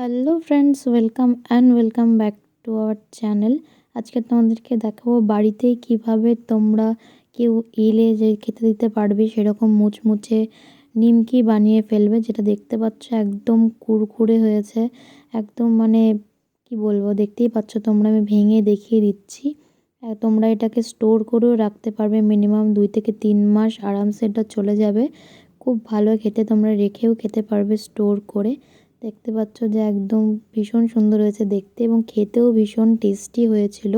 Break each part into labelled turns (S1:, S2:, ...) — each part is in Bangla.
S1: Hello friends, welcome back to our channel. আজকে তোমাদেরকে দেখাবো বাড়িতেই কিভাবে তোমরা কেউ এলে যে খেতে দিতে পারবে সেরকম মুচমুচে নিমকি বানিয়ে ফেলবে। যেটা দেখতে পাচ্ছ একদম কুরকুরে হয়েছে, একদম মানে কি বলবো, দেখতেই পাচ্ছ তোমরা, আমি ভেঙে দেখিয়ে দিচ্ছি। তোমরা এটাকে স্টোর করেও রাখতে পারবে, মিনিমাম 2 থেকে 3 মাস আরামসে এটা চলে যাবে। খুব ভালো খেতে, তোমরা রেখেও খেতে পারবে স্টোর করে। দেখতে পাচ্ছ যে একদম ভীষণ সুন্দর হয়েছে দেখতে এবং খেতেও ভীষণ টেস্টি হয়েছিল।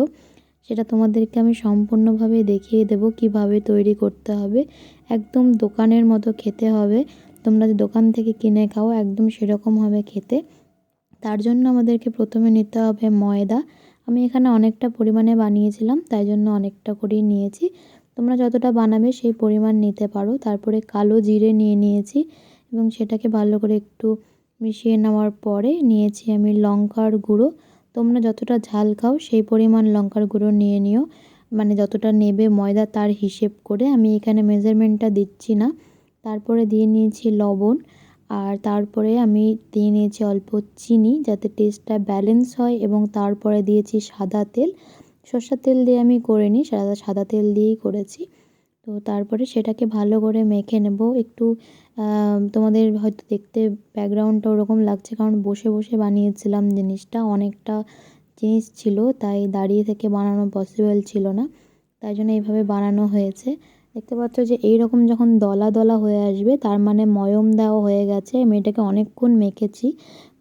S1: সেটা তোমাদেরকে আমি সম্পূর্ণভাবে দেখিয়ে দেব কিভাবে তৈরি করতে হবে। একদম দোকানের মতো খেতে হবে, তোমরা যে দোকান থেকে কিনে খাও একদম সেরকম হবে খেতে। তার জন্য আমাদেরকে প্রথমে নিতে হবে ময়দা। আমি এখানে অনেকটা পরিমাণে বানিয়েছিলাম, তাই জন্য অনেকটা করেই নিয়েছি। তোমরা যতটা বানাবে সেই পরিমাণ নিতে পারো। তারপরে কালো জিরে নিয়ে নিয়েছি এবং সেটাকে ভালো করে একটু মিশিয়ে নেওয়ার পরে নিয়েছি আমি লঙ্কার গুঁড়ো। তোমরা যতটা ঝাল খাও সেই পরিমাণ লঙ্কার গুঁড়ো নিয়ে নিও, মানে যতটা নেবে ময়দা তার হিসেব করে। আমি এখানে মেজারমেন্টটা দিচ্ছি না। তারপরে দিয়ে নিয়েছি লবণ, আর তারপরে আমি দিয়ে নিয়েছি অল্প চিনি যাতে টেস্টটা ব্যালেন্স হয়, এবং তারপরে দিয়েছি সাদা তেল। সর্ষের তেল দিয়ে আমি করিনি, সাদা তেল দিয়েই করেছি। তো তারপরে সেটাকে ভালো করে মেখে নেব। একটু তোমাদের হয়তো দেখতে ব্যাকগ্রাউন্ডটা ওরকম লাগছে, কারণ বসে বসে বানিয়েছিলাম জিনিসটা, অনেকটা জিনিস ছিল তাই দাঁড়িয়ে থেকে বানানো পসিবল ছিল না, তাই জন্য এইভাবে বানানো হয়েছে। দেখতে পাচ্ছ যে এইরকম যখন দলা দলা হয়ে আসবে তার মানে ময়ম দেওয়া হয়ে গেছে। আমি এটাকে অনেকক্ষণ মেখেছি,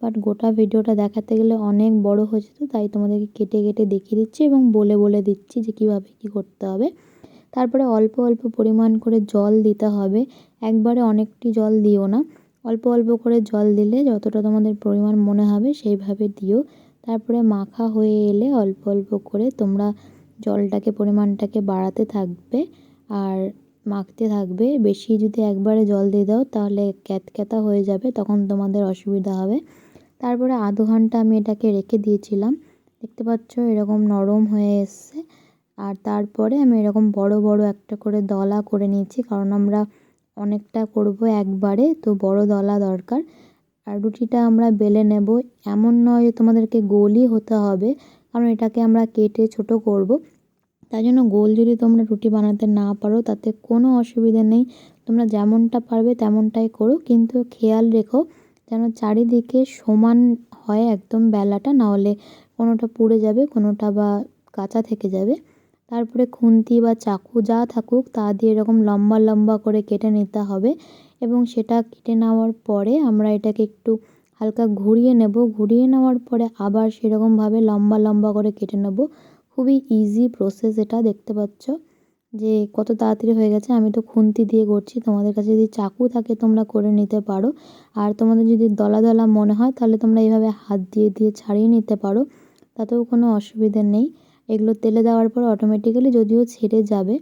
S1: বাট গোটা ভিডিওটা দেখাতে গেলে অনেক বড় হয়ে যেত, তাই তোমাদেরকে কেটে কেটে দেখিয়ে দিচ্ছি এবং বলে বলে দিচ্ছি যে কীভাবে কী করতে হবে। তারপরে অল্প অল্প পরিমাণ করে জল দিতে হবে, একবারে অনেকটি জল দিও না, অল্প অল্প করে জল দিলে যতটা তোমাদের পরিমাণ মনে হবে সেইভাবে দিও। তারপরে মাখা হয়ে এলে অল্প অল্প করে তোমরা জলটাকে পরিমাণটাকে বাড়াতে থাকবে আর মাখতে থাকবে। বেশি যদি একবারে জল দিয়ে দাও তাহলে ক্যাতক্যাতা হয়ে যাবে, তখন তোমাদের অসুবিধা হবে। তারপরে আধ ঘন্টা আমি এটাকে রেখে দিয়েছিলাম। দেখতে পাচ্ছ এরকম নরম হয়ে এসছে। আর তারপরে আমি এরকম বড় বড় একটা করে দলা করে নিয়েছি, কারণ আমরা অনেকটা করব একবারে, তো বড় দলা দরকার। আর রুটিটা আমরা বেলে নেব, এমন নয় যে তোমাদেরকে গোলই হতে হবে, কারণ এটাকে আমরা কেটে ছোট করব। তাই জন্য গোল যদি তোমরা রুটি বানাতে না পারো তাতে কোনো অসুবিধা নেই, তোমরা যেমনটা পারবে তেমনটাই করো, কিন্তু খেয়াল রেখো যেন চারিদিকে সমান হয় একদম বেলাটা, নাহলে কোনোটা পুড়ে যাবে, কোনোটা বা কাঁচা থেকে যাবে। তারপরে খুন্তি বা চাকু যা থাকুক তা দিয়ে এরকম লম্বা লম্বা করে কেটে নিতে হবে, এবং সেটা কেটে নেওয়ার পরে আমরা এটাকে একটু হালকা ঘুরিয়ে নেব। ঘুরিয়ে নেওয়ার পরে আবার সেরকমভাবে লম্বা লম্বা করে কেটে নেব। খুবই ইজি প্রসেস এটা, দেখতে পাচ্ছ যে কত তাড়াতাড়ি হয়ে গেছে। আমি তো খুন্তি দিয়ে করছি, তোমাদের কাছে যদি চাকু থাকে তোমরা করে নিতে পারো। আর তোমাদের যদি দলা দলা মনে হয় তাহলে তোমরা এইভাবে হাত দিয়ে দিয়ে ছাড়িয়ে নিতে পারো, তাতেও কোনো অসুবিধা নেই। এগুলো তেলে দেওয়ার পর অটোমেটিক্যালি যদিও ছেড়ে যাবে,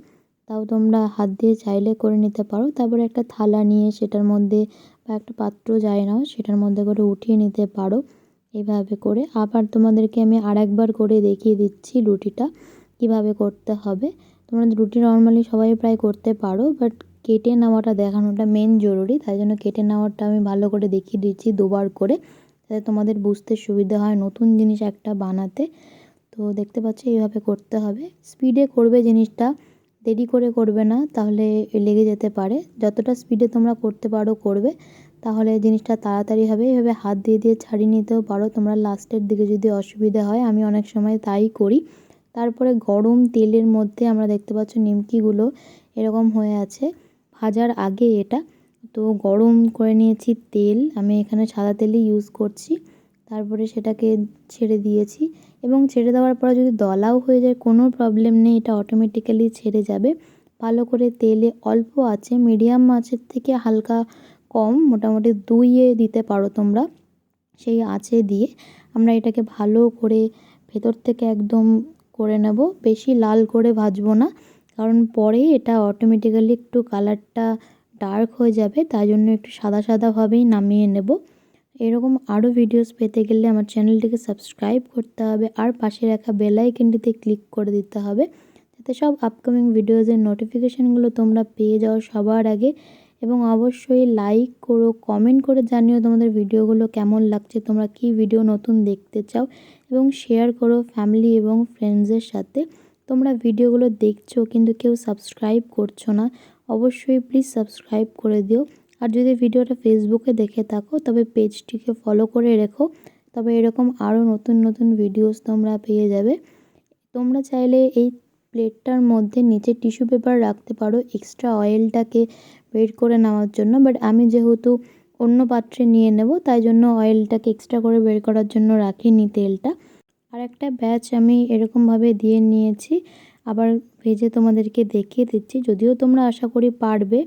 S1: তাও তোমরা হাত দিয়ে চাইলে করে নিতে পারো। তারপরে একটা থালা নিয়ে সেটার মধ্যে বা একটা পাত্র যাই নাও সেটার মধ্যে করে উঠিয়ে নিতে পারো। এইভাবে করে আবার তোমাদেরকে আমি আরেকবার করে দেখিয়ে দিচ্ছি রুটিটা কিভাবে করতে হবে। তোমরা রুটি নর্মালি সবাই প্রায় করতে পারো, বাট কেটে নেওয়াটা দেখানোটা মেন জরুরি, তাই জন্য কেটে নেওয়াটা আমি ভালো করে দেখিয়ে দিচ্ছি দুবার করে, যাতে তোমাদের বুঝতে সুবিধা হয় নতুন জিনিস একটা বানাতে। তো দেখতে পাচ্ছ এইভাবে করতে হবে, স্পিডে করবে জিনিসটা, দেরি করে করবে না, তাহলে লেগে যেতে পারে। যতটা স্পিডে তোমরা করতে পারো করবে, তাহলে জিনিসটা তাড়াতাড়ি হবে। এভাবে হাত দিয়ে দিয়ে ছাড়িয়ে নিতেও পারো তোমরা লাস্টের দিকে যদি অসুবিধা হয়, আমি অনেক সময় তাই করি। তারপরে গরম তেলের মধ্যে আমরা দেখতে পাচ্ছ নিমকিগুলো এরকম হয়ে আছে ভাজার আগে এটা। তো গরম করে নিয়েছি তেল, আমি এখানে সাদা তেলই ইউজ করছি। তারপরে সেটাকে ছেড়ে দিয়েছি, এবং ছেড়ে দেওয়ার পরে যদি দলাও হয়ে যায় কোনো প্রবলেম নেই, এটা অটোমেটিক্যালি ছেড়ে যাবে। ভালো করে তেলে অল্প আছে, মিডিয়াম আঁচের থেকে হালকা কম, মোটামুটি 2-এ দিতে পারো তোমরা। সেই আঁচে দিয়ে আমরা এটাকে ভালো করে ভেতর থেকে একদম করে নেব। বেশি লাল করে ভাজবো না, কারণ পরে এটা অটোমেটিক্যালি একটু কালারটা ডার্ক হয়ে যাবে, তাই জন্য একটু সাদা সাদাভাবেই নামিয়ে নেব। এরকম আরও ভিডিওস পেতে গেলে আমার চ্যানেলটিকে সাবস্ক্রাইব করতে হবে আর পাশে রাখা বেল আইকনটিতে ক্লিক করে দিতে হবে, যাতে সব আপকামিং ভিডিওসের নোটিফিকেশানগুলো তোমরা পেয়ে যাও সবার আগে। এবং অবশ্যই লাইক করো, কমেন্ট করে জানিও তোমাদের ভিডিওগুলো কেমন লাগছে, তোমরা কি ভিডিও নতুন দেখতে চাও, এবং শেয়ার করো ফ্যামিলি এবং ফ্রেন্ডসদের সাথে। তোমরা ভিডিওগুলো দেখছো কিন্তু কেউ সাবস্ক্রাইব করছো না, অবশ্যই প্লিজ সাবস্ক্রাইব করে দিও। আর যদি ভিডিওটা ফেসবুকে দেখে থাকো তবে পেজটিকে ফলো করে রেখো, তবে এরকম আরও নতুন নতুন ভিডিওস তোমরা পেয়ে যাবে। তোমরা চাইলে এই প্লেটটার মধ্যে নিচে টিস্যু পেপার রাখতে পারো এক্সট্রা অয়েলটাকে বের করে নেওয়ার জন্য, বাট আমি যেহেতু অন্য পাত্রে নিয়ে নেব তাই জন্য অয়েলটাকে এক্সট্রা করে বের করার জন্য রাখিনি তেলটা। আর একটা ব্যাচ আমি এরকমভাবে দিয়ে নিয়েছি, আবার ভেজে তোমাদেরকে দেখিয়ে দিচ্ছি। যদিও তোমরা আশা করি পারবে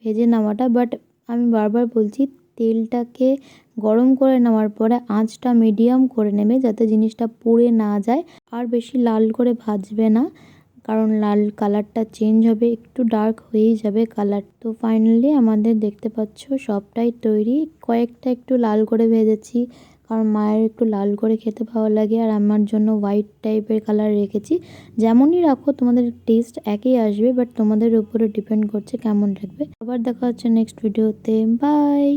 S1: ভেজে নেওয়াটা, বাট আমি বারবার বলছি তেলটাকে গরম করে নেওয়ার পরে আঁচটা মিডিয়াম করে নেবে যাতে জিনিসটা পুড়ে না যায়। আর বেশি লাল করে ভাজবে না, কারণ লাল কালারটা চেঞ্জ হবে, একটু ডার্ক হয়েই যাবে কালার। তো ফাইনালি আমাদের দেখতে পাচ্ছ সবটাই তৈরি। কয়েকটা একটু লাল করে ভেজেছি কারণ মায়ের একটু লাল করে খেতে ভালো লাগে, আর আমার জন্য হোয়াইট টাইপের কালার রেখেছি। যেমনই রাখো তোমাদের টেস্ট একই আসবে, বাট তোমাদের উপরে ডিপেন্ড করছে কেমন লাগবে। আবার দেখা হচ্ছে নেক্সট ভিডিওতে, বাই।